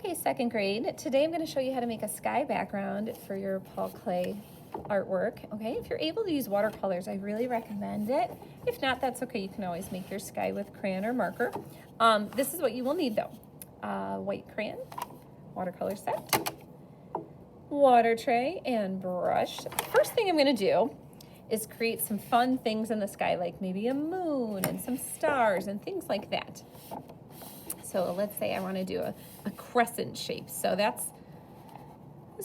Okay, second grade. Today I'm going to show you how to make a sky background for your Paul Klee artwork. Okay, if you're able to use watercolors, I really recommend it. If not, that's okay. You can always make your sky with crayon or marker. This is what you will need though. White crayon, watercolor set, water tray, and brush. First thing I'm going to do is create some fun things in the sky, like maybe a moon and some stars and things like that. So let's say I want to do a crescent shape. So let's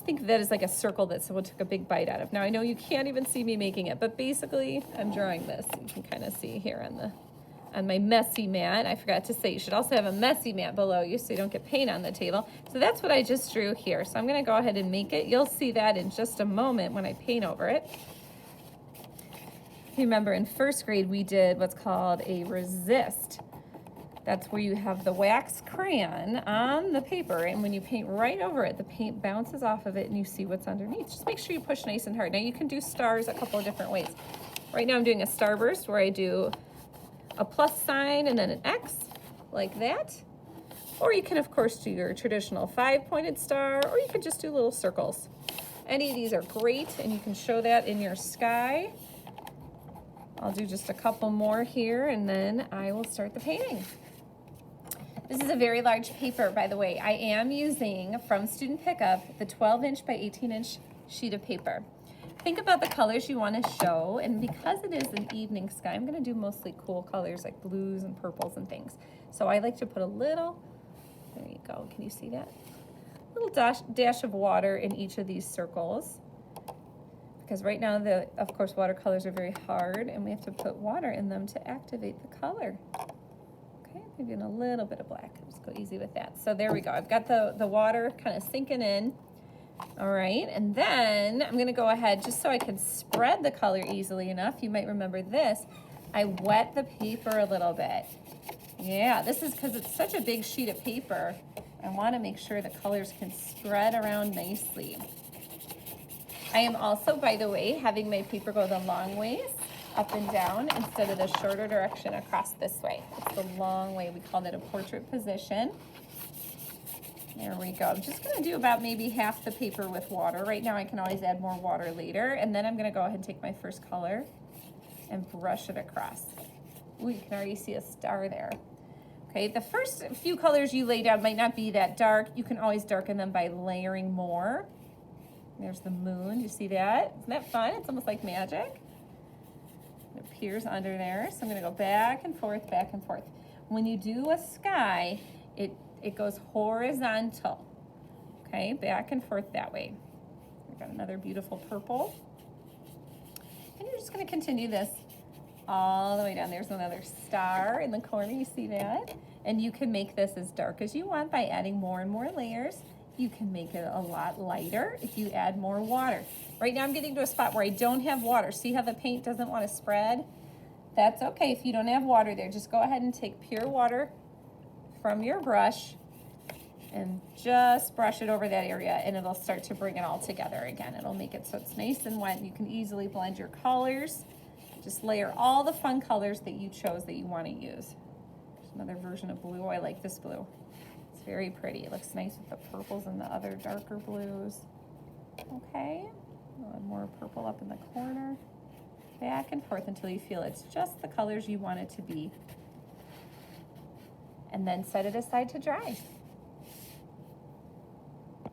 think of that as like a circle that someone took a big bite out of. Now I know you can't even see me making it, but basically I'm drawing this. You can kind of see here on my messy mat. I forgot to say you should also have a messy mat below you so you don't get paint on the table. So that's what I just drew here. So I'm going to go ahead and make it. You'll see that in just a moment when I paint over it. Remember in first grade we did what's called a resist. That's where you have the wax crayon on the paper, and when you paint right over it, the paint bounces off of it and you see what's underneath. Just make sure you push nice and hard. Now you can do stars a couple of different ways. Right now I'm doing a starburst where I do a plus sign and then an X, like that. Or you can of course do your traditional 5-pointed star, or you could just do little circles. Any of these are great, and you can show that in your sky. I'll do just a couple more here and then I will start the painting. This is a very large paper, by the way. I am using, from Student Pickup, the 12-inch by 18-inch sheet of paper. Think about the colors you want to show, and because it is an evening sky, I'm going to do mostly cool colors like blues and purples and things. So I like to put a little, there you go, can you see that? A little dash of water in each of these circles. Because right now, of course, watercolors are very hard, and we have to put water in them to activate the color. Maybe a little bit of black. Just go easy with that. So there we go. I've got the water kind of sinking in. All right, and then I'm going to go ahead just so I can spread the color easily enough. You might remember this. I wet the paper a little bit. Yeah, this is because it's such a big sheet of paper. I want to make sure the colors can spread around nicely. I am also, by the way, having my paper go the long ways, up and down, instead of the shorter direction across this way. It's the long way. We call that a portrait position. There we go. I'm just going to do about maybe half the paper with water. Right now I can always add more water later. And then I'm going to go ahead and take my first color and brush it across. Ooh, you can already see a star there. Okay, the first few colors you lay down might not be that dark. You can always darken them by layering more. There's the moon. You see that? Isn't that fun? It's almost like magic. It appears under there, so I'm going to go back and forth, back and forth. When you do a sky, it goes horizontal, okay, back and forth that way. We've got another beautiful purple. And you're just going to continue this all the way down. There's another star in the corner, you see that? And you can make this as dark as you want by adding more and more layers. You can make it a lot lighter if you add more water. Right now I'm getting to a spot where I don't have water. See how the paint doesn't want to spread? That's okay if you don't have water there. Just go ahead and take pure water from your brush and just brush it over that area, and it'll start to bring it all together again. It'll make it so it's nice and wet. You can easily blend your colors. Just layer all the fun colors that you chose that you want to use. There's another version of blue. I like this blue. Very pretty. It looks nice with the purples and the other darker blues. Okay, more purple up in the corner. Back and forth until you feel it's just the colors you want it to be. And then set it aside to dry.